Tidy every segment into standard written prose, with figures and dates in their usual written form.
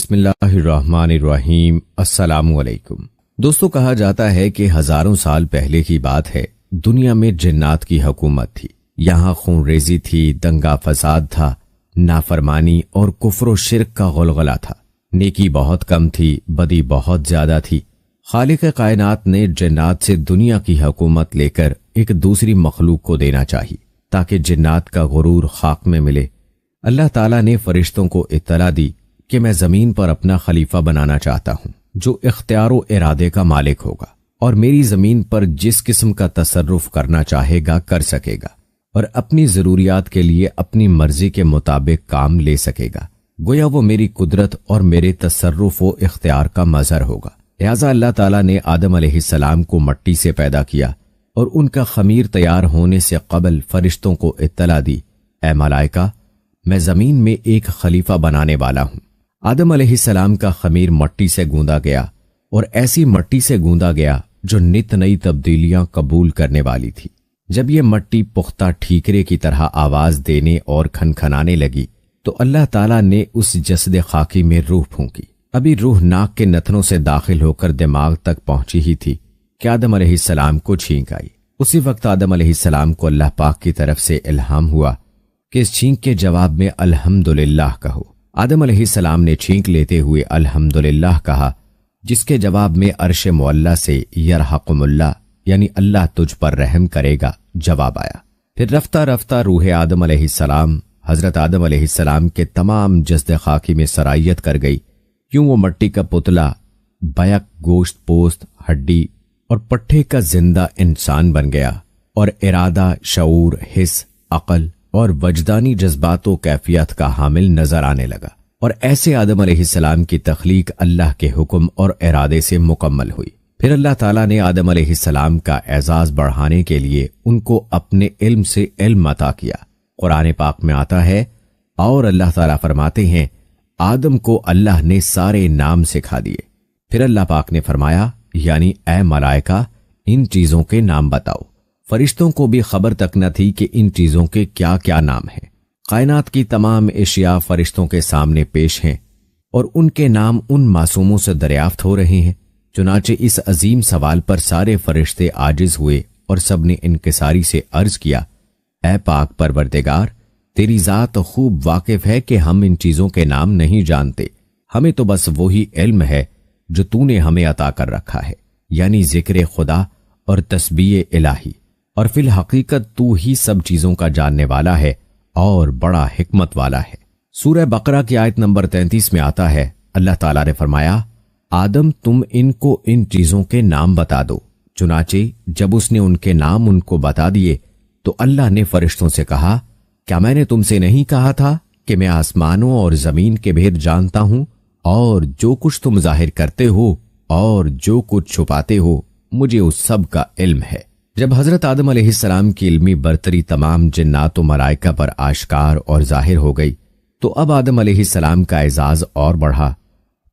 بسم اللہ الرحمن الرحیم۔ السلام علیکم دوستو، کہا جاتا ہے کہ ہزاروں سال پہلے کی بات ہے، دنیا میں جنات کی حکومت تھی۔ یہاں خون ریزی تھی، دنگا فساد تھا، نافرمانی اور کفر و شرک کا غلغلہ تھا۔ نیکی بہت کم تھی، بدی بہت زیادہ تھی۔ خالق کائنات نے جنات سے دنیا کی حکومت لے کر ایک دوسری مخلوق کو دینا چاہی تاکہ جنات کا غرور خاک میں ملے۔ اللہ تعالیٰ نے فرشتوں کو اطلاع دی کہ میں زمین پر اپنا خلیفہ بنانا چاہتا ہوں جو اختیار و ارادے کا مالک ہوگا اور میری زمین پر جس قسم کا تصرف کرنا چاہے گا کر سکے گا اور اپنی ضروریات کے لیے اپنی مرضی کے مطابق کام لے سکے گا۔ گویا وہ میری قدرت اور میرے تصرف و اختیار کا مظہر ہوگا۔ لہٰذا اللہ تعالیٰ نے آدم علیہ السلام کو مٹی سے پیدا کیا اور ان کا خمیر تیار ہونے سے قبل فرشتوں کو اطلاع دی، اے ملائکہ، میں زمین میں ایک خلیفہ بنانے والا ہوں۔ آدم علیہ السلام کا خمیر مٹی سے گوندا گیا اور ایسی مٹی سے گوندا گیا جو نت نئی تبدیلیاں قبول کرنے والی تھی۔ جب یہ مٹی پختہ ٹھیکرے کی طرح آواز دینے اور کھنکھنانے لگی تو اللہ تعالیٰ نے اس جسد خاکی میں روح پھونکی۔ ابھی روح ناک کے نتنوں سے داخل ہو کر دماغ تک پہنچی ہی تھی کہ آدم علیہ السلام کو چھینک آئی۔ اسی وقت آدم علیہ السلام کو اللہ پاک کی طرف سے الہام ہوا کہ اس چھینک کے جواب میں الحمدللہ کہو۔ آدم علیہ السلام نے چھینک لیتے ہوئے الحمدللہ کہا، جس کے جواب میں عرش معلی سے یرحقم اللہ یعنی اللہ تجھ پر رحم کرے گا جواب آیا۔ پھر رفتہ رفتہ روح آدم علیہ السلام حضرت آدم علیہ السلام کے تمام جسد خاکی میں سرایت کر گئی۔ کیوں وہ مٹی کا پتلا بیک گوشت پوست ہڈی اور پٹھے کا زندہ انسان بن گیا اور ارادہ، شعور، حس، عقل اور وجدانی جذبات و کیفیت کا حامل نظر آنے لگا۔ اور ایسے آدم علیہ السلام کی تخلیق اللہ کے حکم اور ارادے سے مکمل ہوئی۔ پھر اللہ تعالیٰ نے آدم علیہ السلام کا اعزاز بڑھانے کے لیے ان کو اپنے علم سے علم عطا کیا۔ قرآن پاک میں آتا ہے، اور اللہ تعالیٰ فرماتے ہیں آدم کو اللہ نے سارے نام سکھا دیے۔ پھر اللہ پاک نے فرمایا، یعنی اے ملائکہ، ان چیزوں کے نام بتاؤ۔ فرشتوں کو بھی خبر تک نہ تھی کہ ان چیزوں کے کیا کیا نام ہیں۔ کائنات کی تمام اشیاء فرشتوں کے سامنے پیش ہیں اور ان کے نام ان معصوموں سے دریافت ہو رہے ہیں۔ چنانچہ اس عظیم سوال پر سارے فرشتے عاجز ہوئے اور سب نے انکساری سے عرض کیا، اے پاک پروردگار، تیری ذات خوب واقف ہے کہ ہم ان چیزوں کے نام نہیں جانتے، ہمیں تو بس وہی علم ہے جو تو نے ہمیں عطا کر رکھا ہے، یعنی ذکر خدا اور تسبیح الہی، اور فی الحقیقت تو ہی سب چیزوں کا جاننے والا ہے اور بڑا حکمت والا ہے۔ سورہ بقرہ کی آیت نمبر 33 میں آتا ہے، اللہ تعالیٰ نے فرمایا، آدم تم ان کو ان چیزوں کے نام بتا دو۔ چنانچہ جب اس نے ان کے نام ان کو بتا دیے تو اللہ نے فرشتوں سے کہا، کیا میں نے تم سے نہیں کہا تھا کہ میں آسمانوں اور زمین کے بھید جانتا ہوں، اور جو کچھ تم ظاہر کرتے ہو اور جو کچھ چھپاتے ہو مجھے اس سب کا علم ہے۔ جب حضرت آدم علیہ السلام کی علمی برتری تمام جنات و ملائکہ پر آشکار اور ظاہر ہو گئی تو اب آدم علیہ السلام کا اعزاز اور بڑھا۔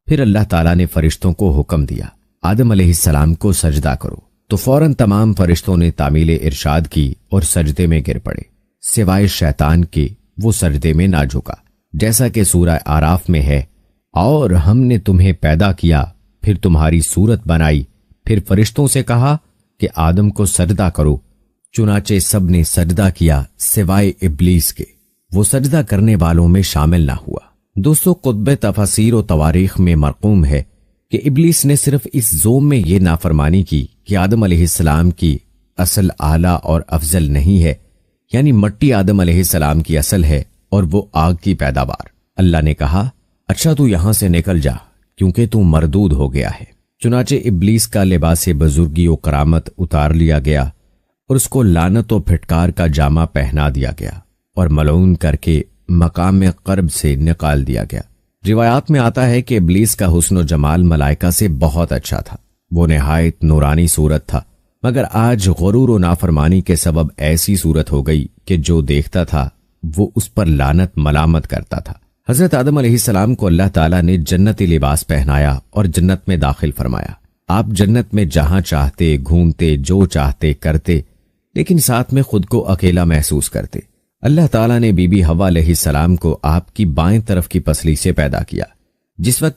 پھر اللہ تعالیٰ نے فرشتوں کو حکم دیا، آدم علیہ السلام کو سجدہ کرو، تو فوراً تمام فرشتوں نے تعمیل ارشاد کی اور سجدے میں گر پڑے، سوائے شیطان کے، وہ سجدے میں نہ جھکا، جیسا کہ سورہ آراف میں ہے، اور ہم نے تمہیں پیدا کیا، پھر تمہاری صورت بنائی، پھر فرشتوں سے کہا کہ آدم کو سجدہ کرو، چنانچہ سب نے سجدہ کیا سوائے ابلیس کے، وہ سجدہ کرنے والوں میں شامل نہ ہوا۔ دوستو، قطب تفاسیر و تواریخ میں مرقوم ہے کہ ابلیس نے صرف اس زوم میں یہ نافرمانی کی کہ آدم علیہ السلام کی اصل اعلیٰ اور افضل نہیں ہے، یعنی مٹی آدم علیہ السلام کی اصل ہے اور وہ آگ کی پیداوار۔ اللہ نے کہا، اچھا تو یہاں سے نکل جا کیونکہ تو مردود ہو گیا ہے۔ چنانچہ ابلیس کا لباس بزرگی و کرامت اتار لیا گیا اور اس کو لعنت و پھٹکار کا جامہ پہنا دیا گیا اور ملعون کر کے مقام قرب سے نکال دیا گیا۔ روایات میں آتا ہے کہ ابلیس کا حسن و جمال ملائکہ سے بہت اچھا تھا، وہ نہایت نورانی صورت تھا، مگر آج غرور و نافرمانی کے سبب ایسی صورت ہو گئی کہ جو دیکھتا تھا وہ اس پر لعنت ملامت کرتا تھا۔ حضرت آدم علیہ السلام کو اللہ تعالیٰ نے جنتی لباس پہنایا اور جنت میں داخل فرمایا۔ آپ جنت میں جہاں چاہتے گھومتے، جو چاہتے کرتے، لیکن ساتھ میں خود کو اکیلا محسوس کرتے۔ اللہ تعالیٰ نے بی بی حوا علیہ السلام کو آپ کی بائیں طرف کی پسلی سے پیدا کیا۔ جس وقت